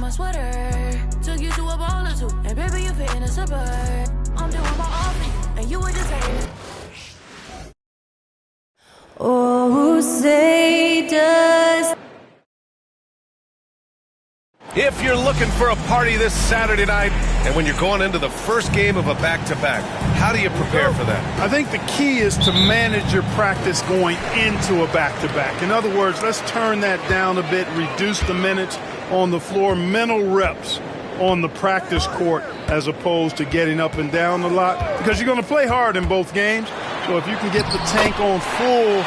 my sweater. Took you to a ball or two, and baby, you fit in a suburb. I'm doing my all for you, and you were just hating. Oh, say does. If you're looking for a party this Saturday night, and when you're going into the first game of a back-to-back, how do you prepare for that? I think the key is to manage your practice going into a back-to-back. In other words, let's turn that down a bit, reduce the minutes on the floor, mental reps on the practice court as opposed to getting up and down a lot, because you're going to play hard in both games. So if you can get the tank on full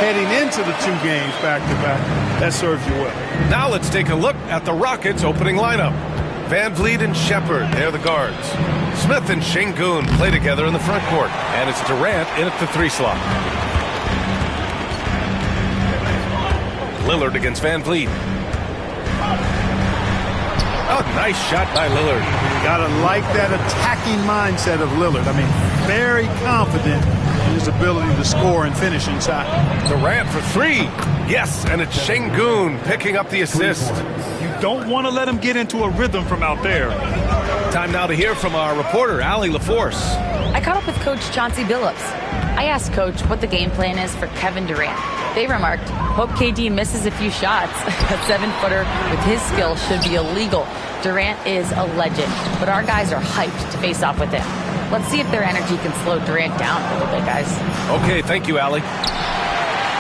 heading into the two games back-to-back, that serves you well. Now let's take a look at the Rockets' opening lineup. Van Vliet and Shepard, they're the guards. Smith and Şengün play together in the front court. And it's Durant in at the 3 slot. Lillard against Van Vliet. Oh, nice shot by Lillard. Gotta like that attacking mindset of Lillard. I mean, very confident in his ability to score and finish inside. Durant for 3. Yes, and it's Şengün picking up the assist. You don't want to let him get into a rhythm from out there. Time now to hear from our reporter, Allie LaForce. I caught up with Coach Chauncey Billups. I asked Coach what the game plan is for Kevin Durant. They remarked, hope KD misses a few shots. A 7-footer with his skill should be illegal. Durant is a legend, but our guys are hyped to face off with him. Let's see if their energy can slow Durant down a little bit, guys. Okay, thank you, Allie.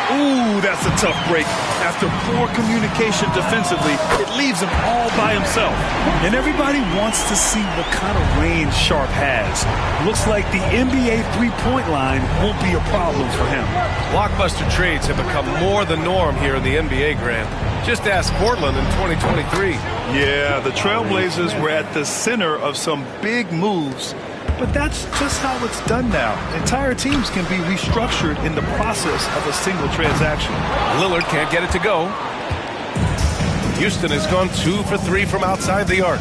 Ooh, that's a tough break. After poor communication defensively, it leaves him all by himself. And everybody wants to see what kind of range Sharp has. Looks like the NBA three-point line won't be a problem for him. Blockbuster trades have become more the norm here in the NBA, Grant. Just ask Portland in 2023. Yeah, the Trailblazers were at the center of some big moves. But that's just how it's done now. Entire teams can be restructured in the process of a single transaction. Lillard can't get it to go. Houston has gone 2 for 3 from outside the arc.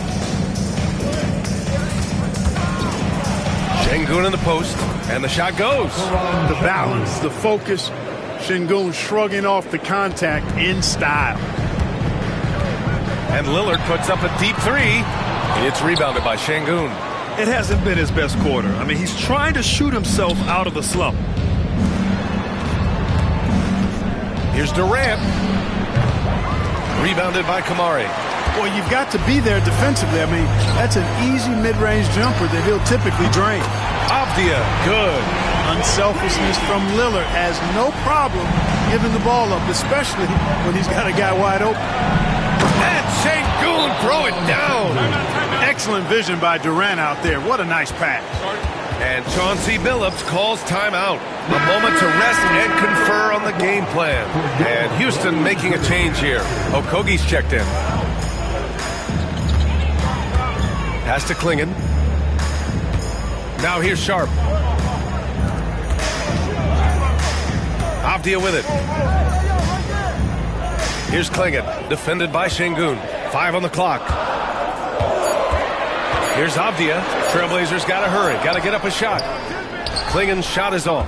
Şengün in the post, and the shot goes. The balance, the focus. Şengün shrugging off the contact in style. And Lillard puts up a deep 3. It's rebounded by Şengün. It hasn't been his best quarter. I mean, he's trying to shoot himself out of the slump. Here's Durant. Rebounded by Kamari. Well, you've got to be there defensively. I mean, that's an easy mid-range jumper that he'll typically drain. Avdia, good. Unselfishness from Lillard has no problem giving the ball up, especially when he's got a guy wide open. And Şengün throw it down. Excellent vision by Durant out there. What a nice pass. And Chauncey Billups calls timeout. A moment to rest and confer on the game plan. And Houston making a change here. Okogie's checked in. Pass to Clingan. Now here's Sharp. Avdia with it. Here's Clingan, defended by Şengün. 5 on the clock. Here's Avdia. Trailblazers got to hurry. Got to get up a shot. Clingan's shot is off.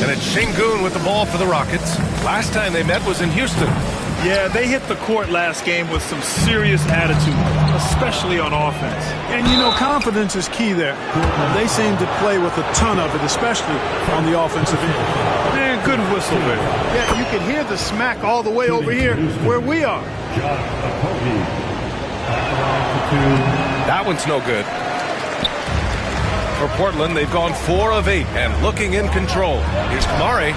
And it's Şengün with the ball for the Rockets. Last time they met was in Houston. Yeah, they hit the court last game with some serious attitude, especially on offense. And, you know, confidence is key there. They seem to play with a ton of it, especially on the offensive end. Man, good whistle there. Yeah, you can hear the smack all the way over here where we are. That one's no good. For Portland, they've gone 4 of 8 and looking in control. Here's Kamari.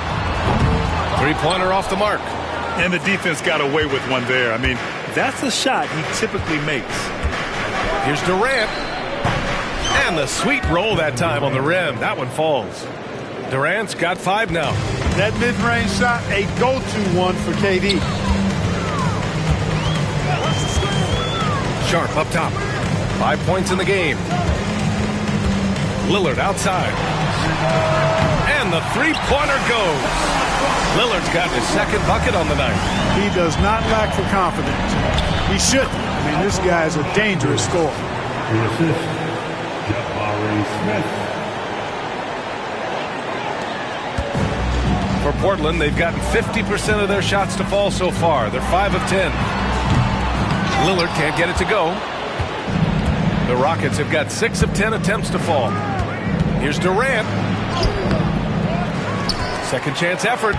3-pointer off the mark. And the defense got away with one there. I mean, that's a shot he typically makes. Here's Durant. And the sweet roll that time on the rim. That one falls. Durant's got 5 now. That mid-range shot, a go-to one for KD. Sharp up top. 5 points in the game. Lillard outside. And the 3-pointer goes. Lillard's got his second bucket on the night. He does not lack for confidence. He shouldn't. I mean, this guy is a dangerous scorer. The assist, Jabari Smith. For Portland, they've gotten 50% of their shots to fall so far. They're 5 of 10. Lillard can't get it to go. The Rockets have got 6 of 10 attempts to fall. Here's Durant. Second chance effort.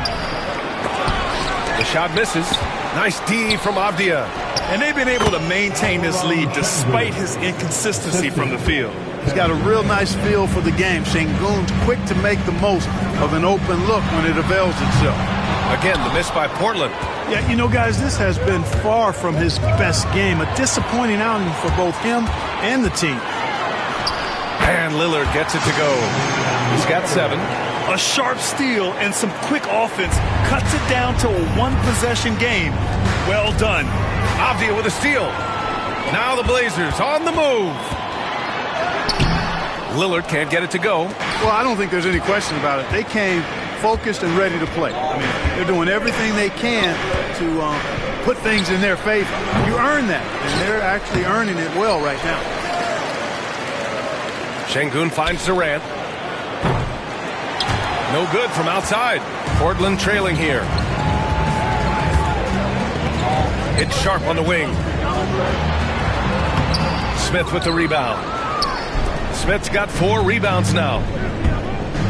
The shot misses. Nice D from Avdia. And they've been able to maintain this lead despite his inconsistency from the field. He's got a real nice feel for the game. Sengun's quick to make the most of an open look when it avails itself. Again, the miss by Portland. Yeah, you know, guys, this has been far from his best game. A disappointing outing for both him and the team. And Lillard gets it to go. He's got 7. A sharp steal and some quick offense cuts it down to a one-possession game. Well done. Avdia with a steal. Now the Blazers on the move. Lillard can't get it to go. Well, I don't think there's any question about it. They came focused and ready to play. I mean, they're doing everything they can to put things in their favor. You earn that, and they're actually earning it well right now. Sengun finds Durant. No good from outside. Portland trailing here. It's Sharp on the wing. Smith with the rebound. Smith's got 4 rebounds now.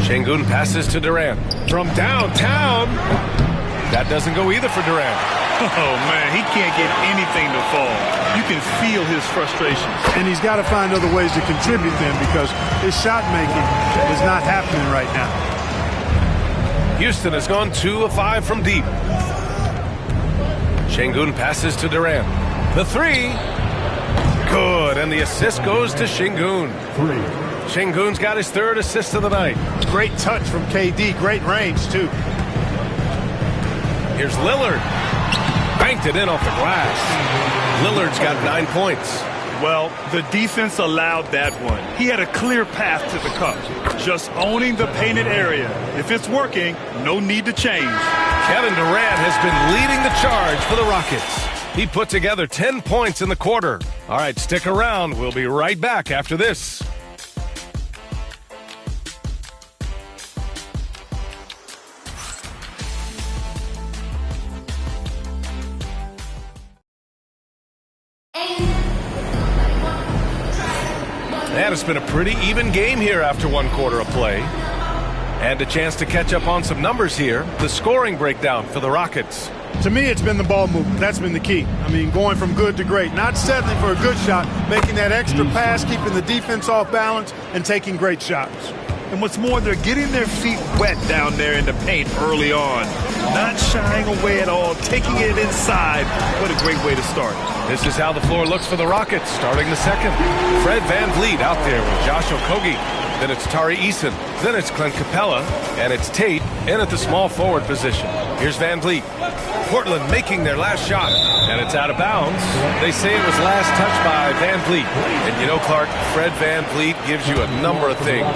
Sengun passes to Durant. From downtown. That doesn't go either for Durant. Oh, man, he can't get anything to fall. You can feel his frustration. And he's got to find other ways to contribute then, because his shot making is not happening right now. Houston has gone 2 of 5 from deep. Sengun passes to Durant. The 3. Good, and the assist goes to Sengun. 3. Sengun's got his 3rd assist of the night. Great touch from KD. Great range, too. Here's Lillard. Banked it in off the glass. Lillard's got 9 points. Well, the defense allowed that one. He had a clear path to the cup. Just owning the painted area. If it's working, no need to change. Kevin Durant has been leading the charge for the Rockets. He put together 10 points in the quarter. All right, stick around. We'll be right back after this. And it's been a pretty even game here after 1 quarter of play. And a chance to catch up on some numbers here. The scoring breakdown for the Rockets. To me, it's been the ball movement. That's been the key. I mean, going from good to great. Not settling for a good shot, making that extra pass, keeping the defense off balance, and taking great shots. And what's more, they're getting their feet wet down there in the paint early on. Not shying away at all, taking it inside. What a great way to start. This is how the floor looks for the Rockets, starting the second. Fred VanVleet out there with Josh Okogie. Then it's Tari Eason. Then it's Clint Capella. And it's Tate in at the small forward position. Here's VanVleet. Portland making their last shot. And it's out of bounds. They say it was last touched by VanVleet. And you know, Clark, Fred VanVleet gives you a number of things.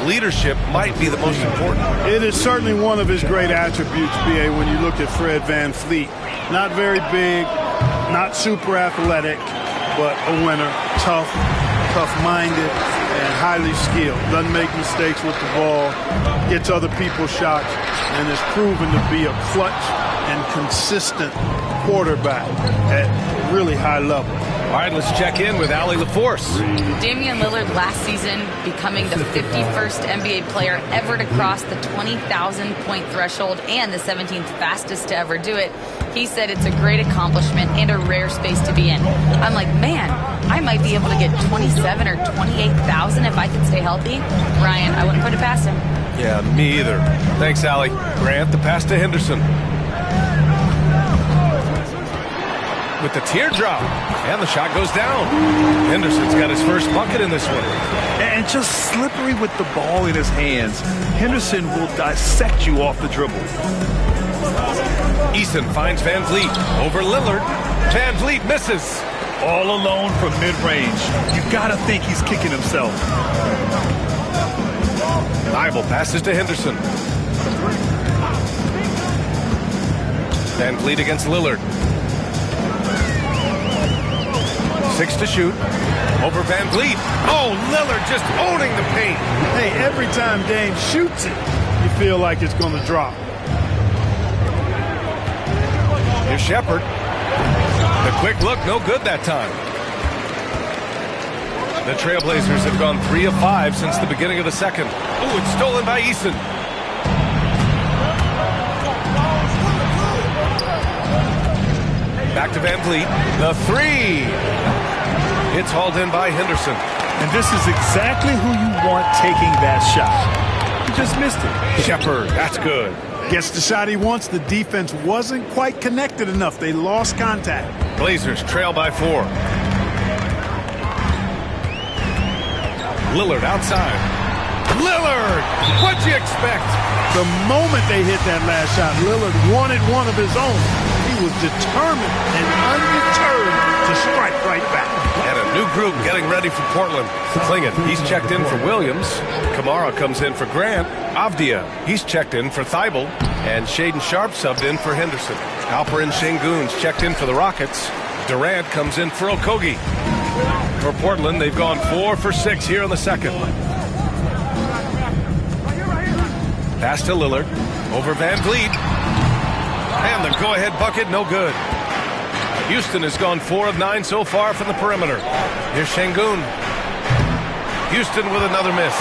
Leadership might be the most important. It is certainly one of his great attributes, B.A., when you look at Fred VanVleet. Not very big, not super athletic, but a winner. Tough-minded, and highly skilled. Doesn't make mistakes with the ball, gets other people's shots, and is proven to be a clutch and consistent quarterback at really high level. All right, let's check in with Allie LaForce. Damian Lillard last season becoming the 51st NBA player ever to cross the 20,000-point threshold and the 17th fastest to ever do it. He said it's a great accomplishment and a rare space to be in. I'm like, man, I might be able to get 27 or 28,000 if I could stay healthy. Ryan, I wouldn't put it past him. Yeah, me either. Thanks, Allie. Grant, the pass to Henderson. With the teardrop, and the shot goes down. Henderson's got his first bucket in this one. And just slippery with the ball in his hands. Henderson will dissect you off the dribble. Eason finds VanVleet over Lillard. VanVleet misses. All alone from mid-range. You gotta think he's kicking himself. Thybulle passes to Henderson. VanVleet against Lillard. 6 to shoot. Over VanVleet. Oh, Lillard just owning the paint. Hey, every time Dame shoots it, you feel like it's going to drop. Here's Shepherd. The quick look, no good that time. The Trailblazers have gone 3 of 5 since the beginning of the second. Ooh, it's stolen by Eason. Back to Van Vliet. The 3. It's hauled in by Henderson. And this is exactly who you want taking that shot. He just missed it. Shepherd, that's good. Gets the shot he wants. The defense wasn't quite connected enough. They lost contact. Blazers trail by 4. Lillard outside. Lillard! What'd you expect? The moment they hit that last shot, Lillard wanted one of his own. He was determined and undeterred to strike right back. And a new group getting ready for Portland. Klingett, he's checked in for Williams. Kamara comes in for Grant. Avdia, he's checked in for Thibault. And Shaden Sharp subbed in for Henderson. Alperen Şengün's checked in for the Rockets. Durant comes in for Okogie. For Portland, they've gone 4 for 6 here in the second. Pass to Lillard. Over Van Vliet. And the go-ahead bucket, no good. Houston has gone 4 of 9 so far from the perimeter. Here's Şengün. Houston with another miss.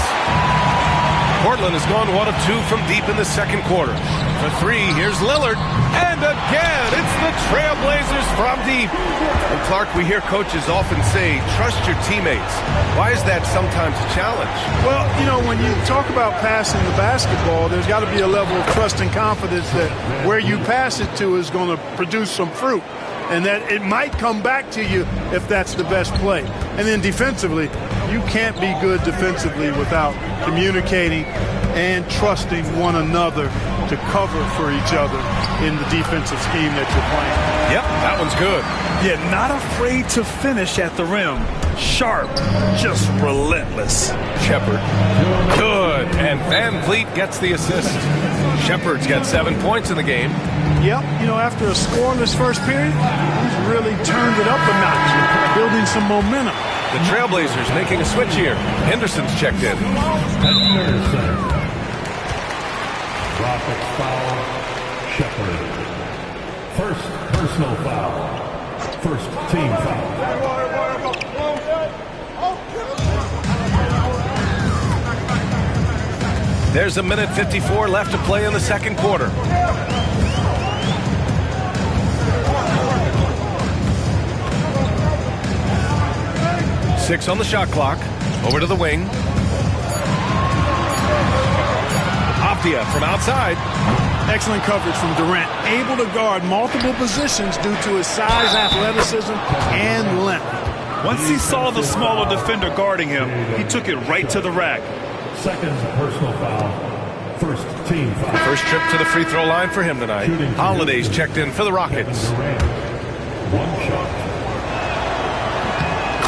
Portland has gone 1 of 2 from deep in the second quarter. For 3, here's Lillard. And again, it's the Trailblazers from deep. And Clark, we hear coaches often say, trust your teammates. Why is that sometimes a challenge? Well, you know, when you talk about passing the basketball, there's got to be a level of trust and confidence that where you pass it to is going to produce some fruit. And that it might come back to you if that's the best play. And then defensively, you can't be good defensively without communicating and trusting one another to cover for each other in the defensive scheme that you're playing. Yep, that one's good. Yeah, not afraid to finish at the rim. Sharp, just relentless. Shepherd, good. And Van Vliet gets the assist. Shepherd's got 7 points in the game. Yep, you know, after a scoreless first period, he's really turned it up a notch, building some momentum. The Trailblazers making a switch here. Henderson's checked in. Henderson. Rockets foul. Shepherd. First personal foul. First team foul. There's a minute 54 left to play in the second quarter. Six on the shot clock. Over to the wing. Avdia from outside. Excellent coverage from Durant. Able to guard multiple positions due to his size, athleticism, and length. Once he saw the smaller defender guarding him, he took it right to the rack. Second personal foul. First team foul. First trip to the free throw line for him tonight. Holiday's checked in for the Rockets. One shot.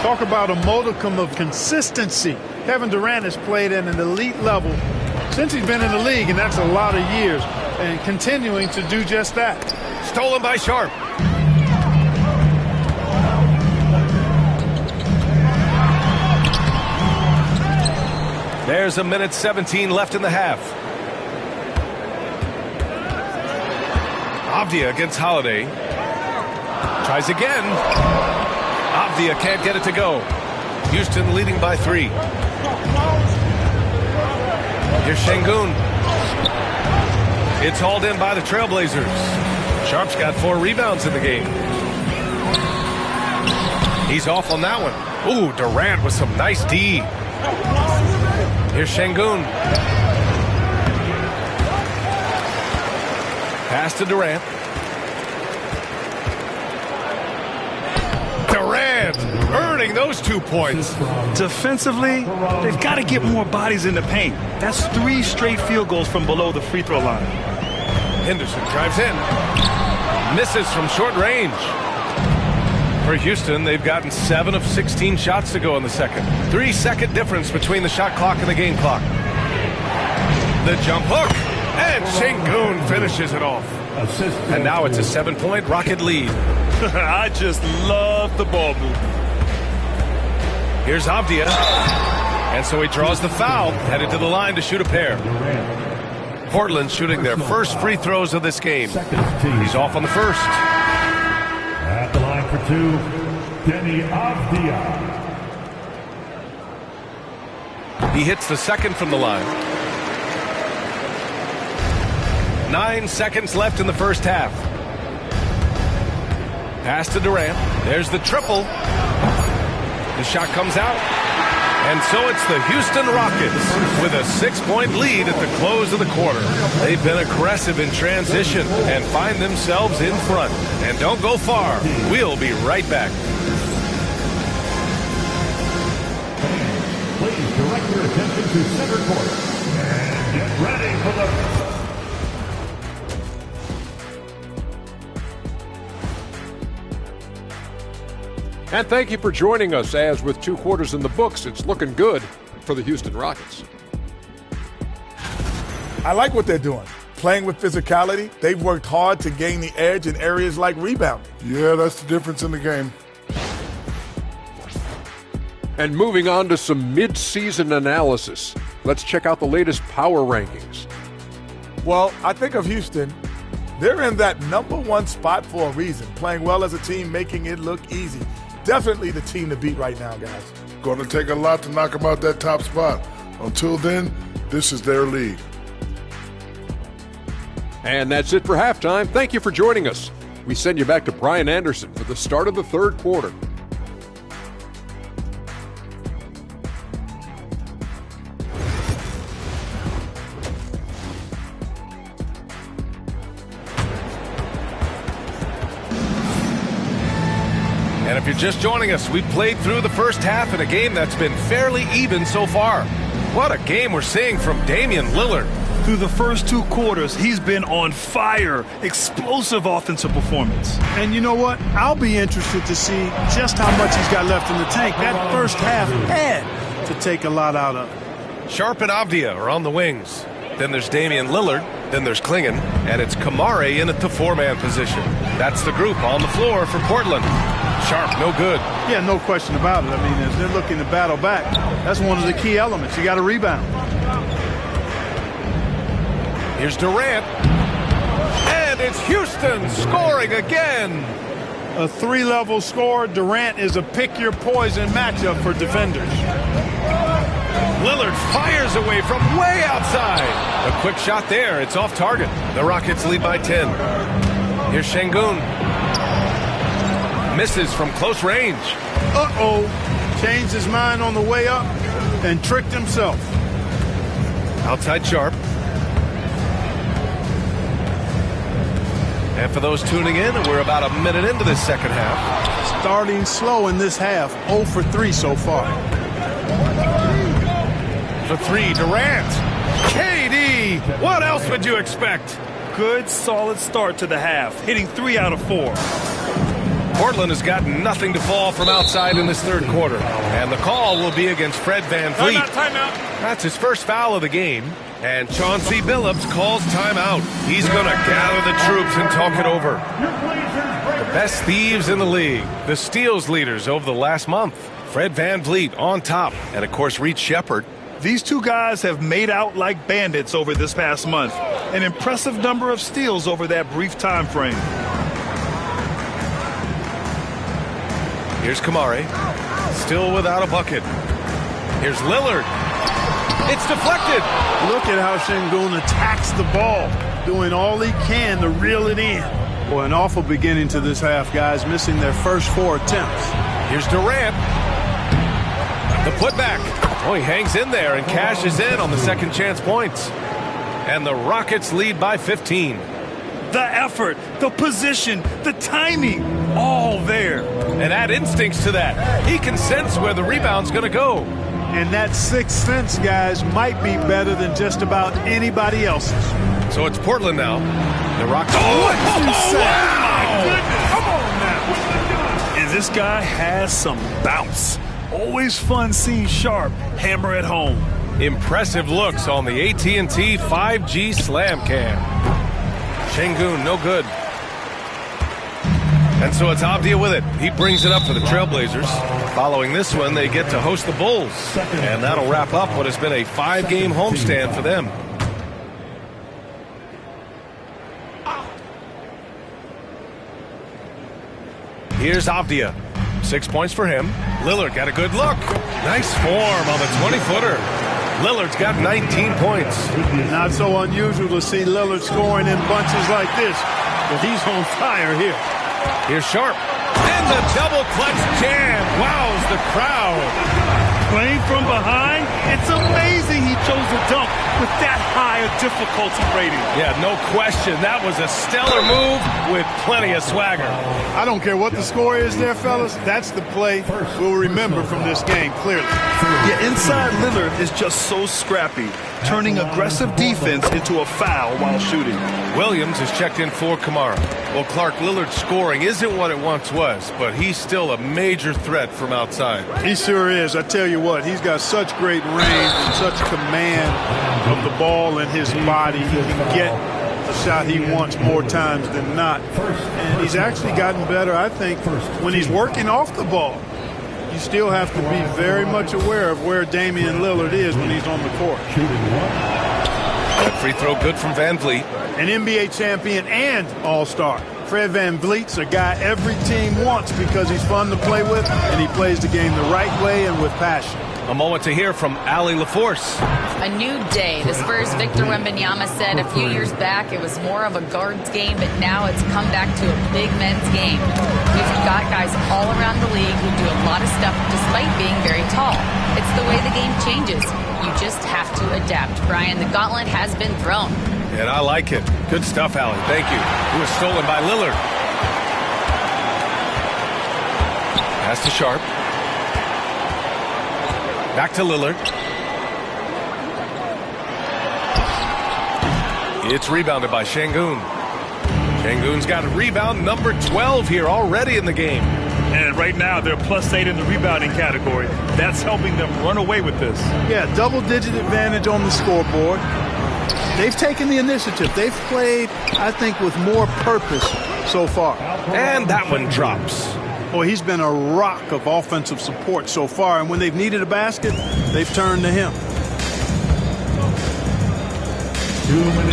Talk about a modicum of consistency. Kevin Durant has played at an elite level since he's been in the league, and that's a lot of years, and continuing to do just that. Stolen by Sharp. There's a minute 17 left in the half. Avdia against Holiday. Tries again. Avdia can't get it to go. Houston leading by 3. Here's Şengün. It's hauled in by the Trailblazers. Sharp's got 4 rebounds in the game. He's off on that one. Ooh, Durant with some nice D. Here's Şengün. Pass to Durant. Durant earning those 2 points. Defensively, they've got to get more bodies in the paint. That's 3 straight field goals from below the free throw line. Henderson drives in. Misses from short range. For Houston, they've gotten 7 of 16 shots to go in the second. 3-second difference between the shot clock and the game clock. The jump hook. And Şengün finishes it off. And now it's a 7-point Rocket lead. I just love the ball move. Here's Avdia. And so he draws the foul, headed to the line to shoot a pair. Portland shooting their first free throws of this game. He's off on the first. At the line for 2, Deni Avdija. He hits the second from the line. 9 seconds left in the first half. Pass to Durant. There's the triple. The shot comes out. And so it's the Houston Rockets with a 6-point lead at the close of the quarter. They've been aggressive in transition and find themselves in front. And don't go far. We'll be right back. Please direct your attention to center court and get ready for the... And thank you for joining us, as with 2 quarters in the books, it's looking good for the Houston Rockets. I like what they're doing. Playing with physicality, they've worked hard to gain the edge in areas like rebounding. Yeah, that's the difference in the game. And moving on to some mid-season analysis, let's check out the latest power rankings. Well, I think of Houston. They're in that #1 spot for a reason, playing well as a team, making it look easy. Definitely the team to beat right now, guys. Going to take a lot to knock them out that top spot. Until then, this is their league. And that's it for halftime. Thank you for joining us. We send you back to Brian Anderson for the start of the third quarter. And if you're just joining us, we've played through the first half in a game that's been fairly even so far. What a game we're seeing from Damian Lillard. Through the first 2 quarters, he's been on fire. Explosive offensive performance. And you know what? I'll be interested to see just how much he's got left in the tank. That first half had to take a lot out of. Sharp and Avdija are on the wings. Then there's Damian Lillard. Then there's Klingon. And it's Kamare in at the 4-man position. That's the group on the floor for Portland. Sharp, no good. Yeah, no question about it. I mean, as they're looking to battle back, that's one of the key elements. You got to rebound. Here's Durant. And it's Houston scoring again. A 3-level score. Durant is a pick-your-poison matchup for defenders. Lillard fires away from way outside. A quick shot there. It's off target. The Rockets lead by 10. Here's Şengün. Misses from close range. Uh-oh. Changed his mind on the way up and tricked himself. Outside Sharp. And for those tuning in, we're about a minute into this second half. Starting slow in this half. 0 for 3 so far. For 3, Durant. KD! What else would you expect? Good, solid start to the half, hitting 3 out of 4. Portland has got nothing to fall from outside in this third quarter. And the call will be against Fred VanVleet. Timeout. That's his first foul of the game. And Chauncey Billups calls timeout. He's going to gather the troops and talk it over. The best thieves in the league. The steals leaders over the last month. Fred VanVleet on top. And, of course, Reed Sheppard. These 2 guys have made out like bandits over this past month. An impressive number of steals over that brief time frame. Here's Kamare. Still without a bucket. Here's Lillard. It's deflected. Look at how Şengün attacks the ball, doing all he can to reel it in. Boy, an awful beginning to this half, guys, missing their first 4 attempts. Here's Durant. The putback. Oh, he hangs in there and cashes in on the second chance points. And the Rockets lead by 15. The effort, the position, the timing, all there. And add instincts to that. He can sense where the rebound's going to go. And that sixth sense, guys, might be better than just about anybody else's. So it's Portland now. The Rockets. My goodness. Come on now. And this guy has some bounce. Always fun seeing Sharp hammer at home. Impressive looks on the AT&T 5G Slam Cam. Şengün, no good. And so it's Avdija with it. He brings it up for the Trailblazers. Following this one, they get to host the Bulls. And that'll wrap up what has been a 5-game homestand for them. Here's Avdia. 6 points for him. Lillard got a good look. Nice form on the 20-footer. Lillard's got 19 points. Not so unusual to see Lillard scoring in bunches like this, but he's on fire here. Here's Sharp. And the double clutch jam. Wows the crowd. Playing from behind, it's amazing he chose a dunk with that high a difficulty rating. Yeah, no question. That was a stellar move with plenty of swagger. I don't care what the score is there, fellas. That's the play we'll remember from this game, clearly. Yeah, inside Lillard is just so scrappy, turning aggressive defense into a foul while shooting. Williams is checked in for Kamara. Well, Clark, Lillard's scoring isn't what it once was, but he's still a major threat from outside. He sure is. I tell you what, he's got such great range and such command of the ball in his body. He can get the shot he wants more times than not. And he's actually gotten better, I think, when he's working off the ball. You still have to be very much aware of where Damian Lillard is when he's on the court. That free throw good from Van Vliet. An NBA champion and all-star. Fred Van Vliet's a guy every team wants because he's fun to play with and he plays the game the right way and with passion. A moment to hear from Allie LaForce. A new day. The Spurs' Victor Wembanyama said a few years back it was more of a guards game, but now it's come back to a big men's game. We've got guys all around the league who do a lot of stuff despite being very tall. It's the way the game changes. You just have to adapt. Brian, the gauntlet has been thrown. And I like it. Good stuff, Allie. Thank you. It was stolen by Lillard. Pass to Sharp. Back to Lillard. It's rebounded by Şengün. Şengün's got a rebound number 12 here already in the game. And right now they're +8 in the rebounding category. That's helping them run away with this. Yeah, double-digit advantage on the scoreboard. They've taken the initiative. They've played, I think, with more purpose so far. And that one drops. Boy, he's been a rock of offensive support so far, and when they've needed a basket, they've turned to him.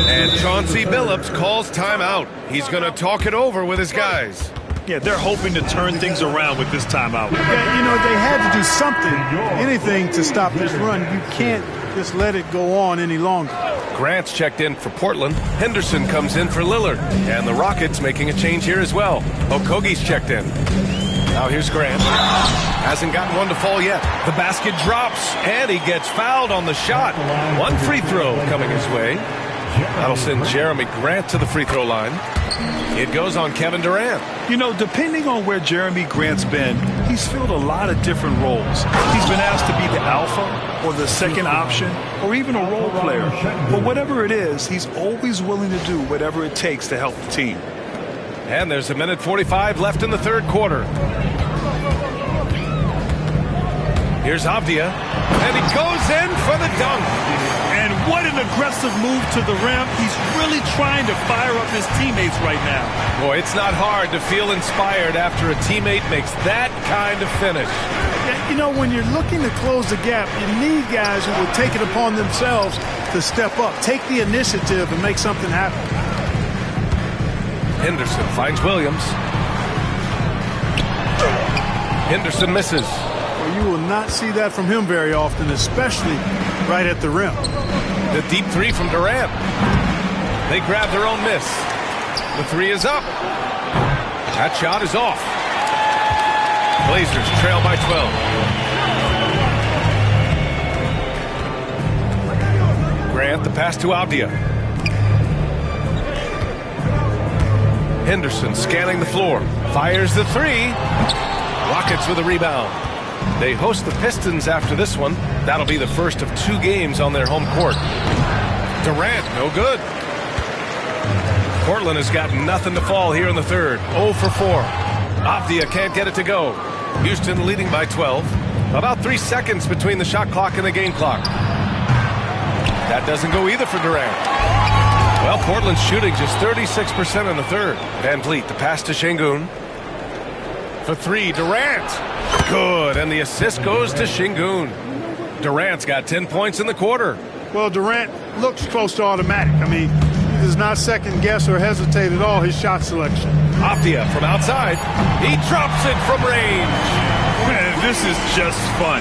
And Chauncey Billups calls timeout. He's going to talk it over with his guys. Yeah, they're hoping to turn things around with this timeout. Yeah, you know, they had to do something, anything to stop this run. You can't just let it go on any longer. Grant's checked in for Portland. Henderson comes in for Lillard. And the Rockets making a change here as well. Okogie's checked in. Now here's Grant. Hasn't gotten one to fall yet. The basket drops, and he gets fouled on the shot. One free throw coming his way. That'll send Jeremy Grant to the free throw line. It goes on Kevin Durant. You know, depending on where Jeremy Grant's been, he's filled a lot of different roles. He's been asked to be the alpha or the second option or even a role player. But whatever it is, he's always willing to do whatever it takes to help the team. And there's a minute 45 left in the third quarter. Here's Avdia, and he goes in for the dunk. And what an aggressive move to the rim. He's really trying to fire up his teammates right now. Boy, it's not hard to feel inspired after a teammate makes that kind of finish. You know, when you're looking to close the gap, you need guys who will take it upon themselves to step up, take the initiative, and make something happen. Henderson finds Williams. Henderson misses. Well, you will not see that from him very often, especially right at the rim. The deep three from Durant. They grab their own miss. The three is up. That shot is off. Blazers trail by 12. Grant, the pass to Avdia. Henderson scanning the floor. Fires the three. Rockets with a rebound. They host the Pistons after this one. That'll be the first of 2 games on their home court. Durant, no good. Portland has got nothing to fall here in the third. 0 for 4. Avdia can't get it to go. Houston leading by 12. About 3 seconds between the shot clock and the game clock. That doesn't go either for Durant. Well, Portland's shooting just 36% in the third. Van Vliet, the pass to Şengün. For 3, Durant. Good, and the assist goes to Şengün. Durant's got 10 points in the quarter. Well, Durant looks close to automatic. I mean, does not second guess or hesitate at all his shot selection. Aptia from outside. He drops it from range. Man, this is just fun.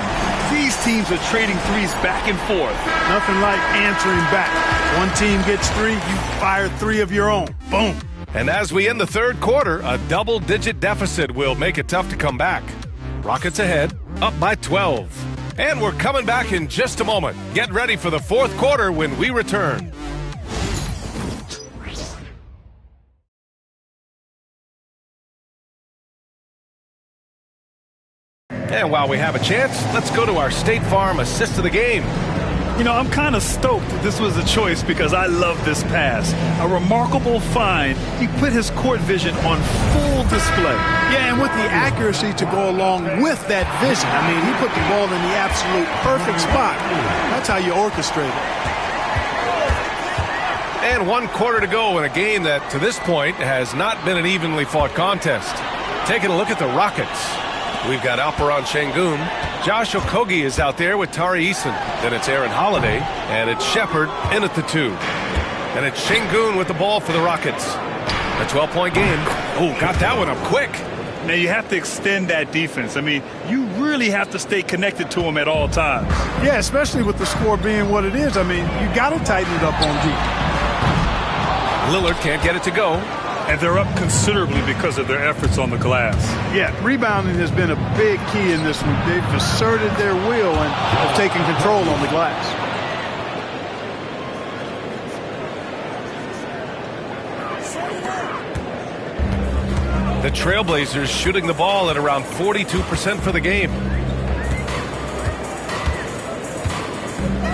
These teams are trading threes back and forth. Nothing like answering back. One team gets 3, you fire 3 of your own. Boom. And as we end the third quarter, a double-digit deficit will make it tough to come back. Rockets ahead, up by 12. And we're coming back in just a moment. Get ready for the fourth quarter when we return. And while we have a chance, let's go to our State Farm assist of the game. You know, I'm kind of stoked that this was a choice because I love this pass. A remarkable find. He put his court vision on full display. Yeah, and with the accuracy to go along with that vision. I mean, he put the ball in the absolute perfect spot. That's how you orchestrate it. And 1 quarter to go in a game that, to this point, has not been an evenly fought contest. Taking a look at the Rockets. We've got Alperen Sengun. Josh Okogie is out there with Tari Eason. Then it's Aaron Holiday, and it's Shepard in at the 2. And it's Sengun with the ball for the Rockets. A 12-point game. Oh, got that one up quick. Now, you have to extend that defense. I mean, you really have to stay connected to them at all times. Yeah, especially with the score being what it is. I mean, you got to tighten it up on deep. Lillard can't get it to go. And they're up considerably because of their efforts on the glass. Yeah, rebounding has been a big key in this one. They've asserted their will and have taken control on the glass. The Trailblazers shooting the ball at around 42% for the game.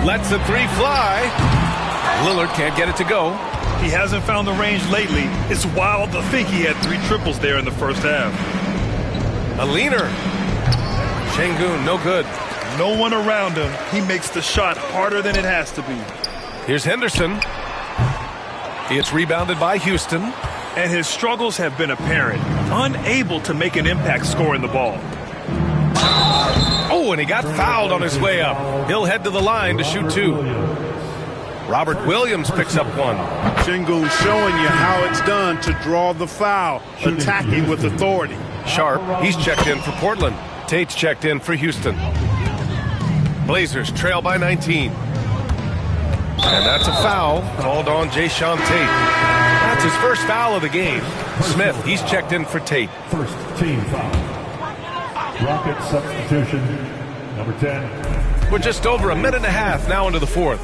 Lets the 3 fly. Lillard can't get it to go. He hasn't found the range lately. It's wild to think he had 3 triples there in the first half. A leaner. Sengun, no good. No one around him. He makes the shot harder than it has to be. Here's Henderson. It's rebounded by Houston. And his struggles have been apparent. Unable to make an impact scoring the ball. Oh, and he got fouled on his way up. He'll head to the line to shoot 2. Robert Williams picks up 1. Sengun showing you how it's done to draw the foul, attacking with authority. Sharp, he's checked in for Portland. Tate's checked in for Houston. Blazers trail by 19. And that's a foul called on Jayshawn Tate. That's his first foul of the game. Smith, he's checked in for Tate. First team foul. Rocket substitution, number 10. We're just over a minute and a half now into the fourth.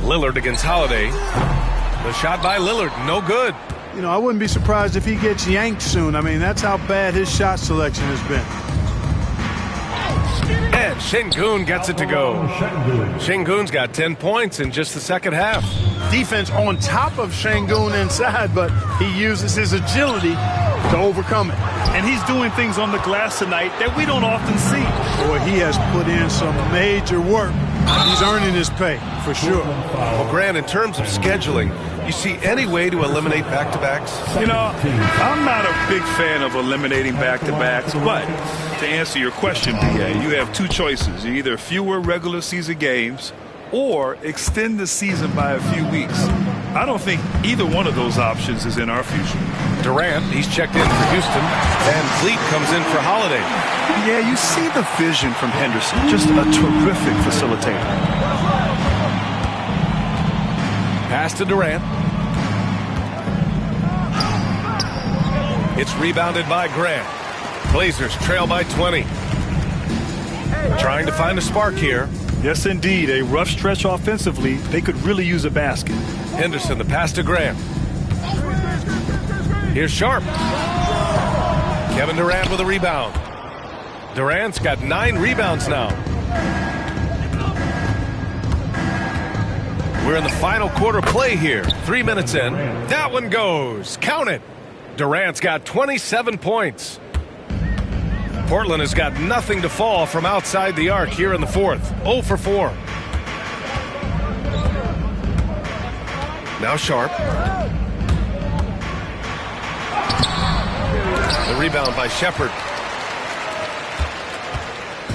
Lillard against Holiday. The shot by Lillard, no good. You know, I wouldn't be surprised if he gets yanked soon. I mean, that's how bad his shot selection has been. And Sengun gets it to go. Sengun's got 10 points in just the second half. Defense on top of Sengun inside, but he uses his agility to overcome it. And he's doing things on the glass tonight that we don't often see. Boy, he has put in some major work. He's earning his pay, for sure. Well, Grant, in terms of scheduling, you see any way to eliminate back-to-backs? You know, I'm not a big fan of eliminating back-to-backs, but to answer your question, D.A., you have 2 choices. Either fewer regular season games or extend the season by a few weeks. I don't think either one of those options is in our future. Durant, he's checked in for Houston. Van Vliet comes in for Holiday. Yeah, you see the vision from Henderson. Just a terrific facilitator. Pass to Durant. It's rebounded by Grant. Blazers trail by 20. Trying to find a spark here. Yes, indeed. A rough stretch offensively. They could really use a basket. Henderson, the pass to Grant. Here's Sharp. Kevin Durant with a rebound. Durant's got 9 rebounds now. We're in the final quarter play here. 3 minutes in. That one goes. Count it. Durant's got 27 points. Portland has got nothing to fall from outside the arc here in the fourth. 0 for 4. Now Sharp. The rebound by Shepard.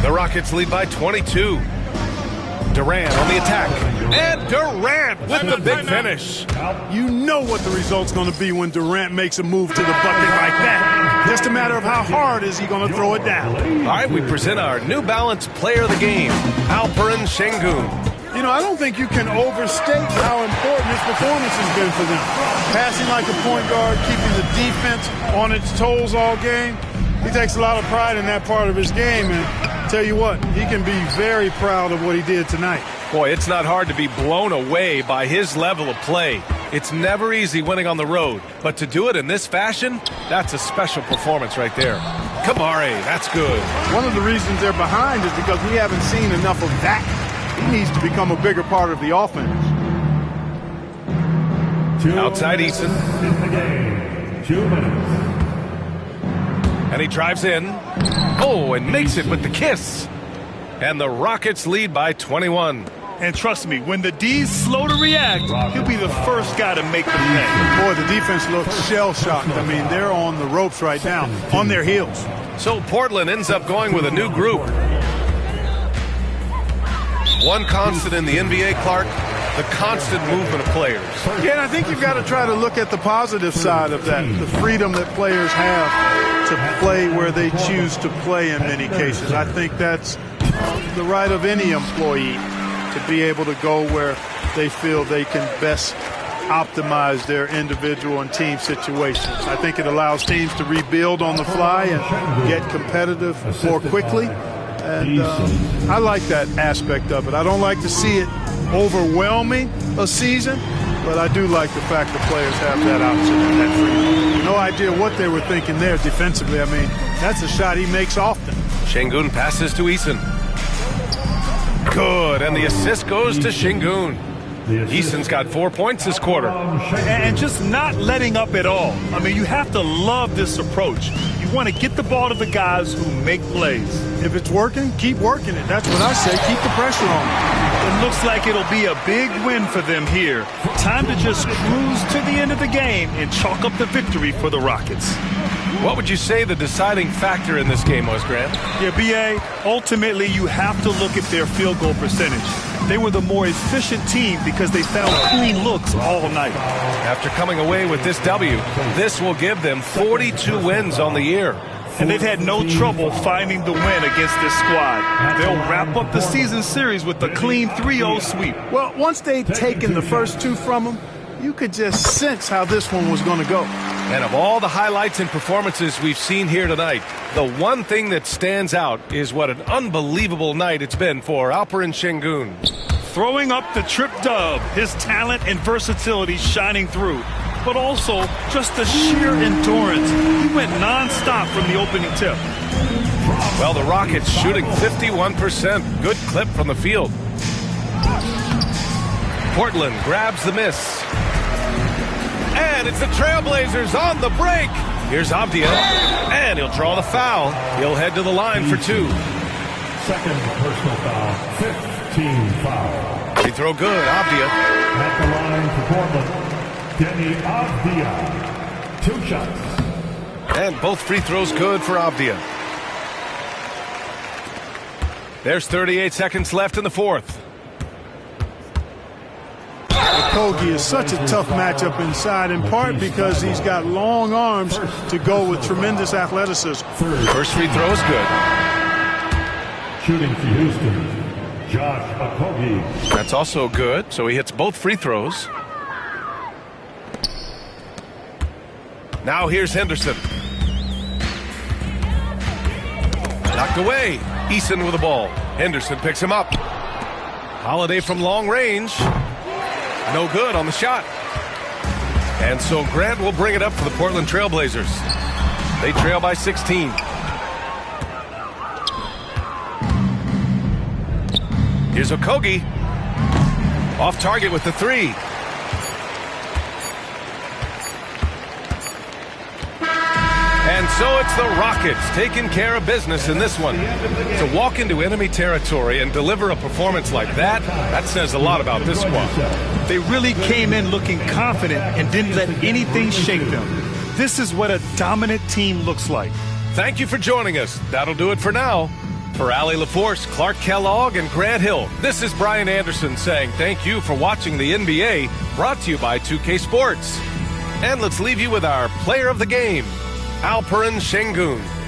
The Rockets lead by 22. Durant on the attack. And Durant with the big finish. You know what the result's going to be when Durant makes a move to the bucket like that. Just a matter of how hard is he going to throw it down. All right, we present our New Balance player of the game, Alperen Sengun. You know, I don't think you can overstate how important his performance has been for them. Passing like a point guard, keeping the defense on its toes all game. He takes a lot of pride in that part of his game, and tell you what, he can be very proud of what he did tonight. Boy, it's not hard to be blown away by his level of play. It's never easy winning on the road, but to do it in this fashion, that's a special performance right there. Kamari, that's good. One of the reasons they're behind is because we haven't seen enough of that. He needs to become a bigger part of the offense. Outside Eason. In the game, 2 minutes. And he drives in. Oh, and makes it with the kiss. And the Rockets lead by 21. And trust me, when the D's slow to react, he'll be the first guy to make the play. Boy, the defense looks shell-shocked. I mean, they're on the ropes right now, on their heels. So Portland ends up going with a new group. One constant in the NBA, Clark, the constant movement of players. Yeah, and I think you've got to try to look at the positive side of that, the freedom that players have to play where they choose to play in many cases. I think that's the right of any employee to be able to go where they feel they can best optimize their individual and team situations. I think it allows teams to rebuild on the fly and get competitive more quickly. And I like that aspect of it. I don't like to see it overwhelming a season, but I do like the fact that players have that option and that freedom. No idea what they were thinking there defensively. I mean, that's a shot he makes often. Sengun passes to Eason. Good, and the assist goes to Sengun. Eason's got 4 points this quarter. And just not letting up at all. I mean, you have to love this approach. You want to get the ball to the guys who make plays. If it's working, keep working it. That's what I say. Keep the pressure on. It looks like it'll be a big win for them here. Time to just cruise to the end of the game and chalk up the victory for the Rockets. What would you say the deciding factor in this game was, Grant? Yeah, B.A., ultimately you have to look at their field goal percentage. They were the more efficient team because they found clean looks all night. After coming away with this W, this will give them 42 wins on the year. And they've had no trouble finding the win against this squad. They'll wrap up the season series with a clean 3-0 sweep. Well, once they'd taken the first two from them, you could just sense how this one was going to go. And of all the highlights and performances we've seen here tonight, the one thing that stands out is what an unbelievable night it's been for Alperen Sengun. Throwing up the trip dub, his talent and versatility shining through, but also just the sheer endurance. He went nonstop from the opening tip. Well, the Rockets shooting 51%. Good clip from the field. Portland grabs the miss. And it's the Trailblazers on the break. Here's Avdia, and he'll draw the foul. He'll head to the line for two. Second personal foul, 15 foul. Free throw good, Avdia. At the line for Portland, Deni Avdia. 2 shots. And both free throws good for Avdia. There's 38 seconds left in the fourth. Kogi is such a tough matchup inside, in part because he's got long arms to go with tremendous athleticism. First free throw is good. Shooting for Houston, Josh Okogie. That's also good, so he hits both free throws. Now here's Henderson. Knocked away. Eason with the ball. Henderson picks him up. Holiday from long range. No good on the shot. And so Grant will bring it up for the Portland Trailblazers. They trail by 16. Here's Okogie. Off target with the three. And so it's the Rockets taking care of business in this one. To walk into enemy territory and deliver a performance like that, that says a lot about this squad. They really came in looking confident and didn't let anything shake them. This is what a dominant team looks like. Thank you for joining us. That'll do it for now. For Allie LaForce, Clark Kellogg, and Grant Hill, this is Brian Anderson saying thank you for watching the NBA, brought to you by 2K Sports. And let's leave you with our player of the game, Alperen Şengün.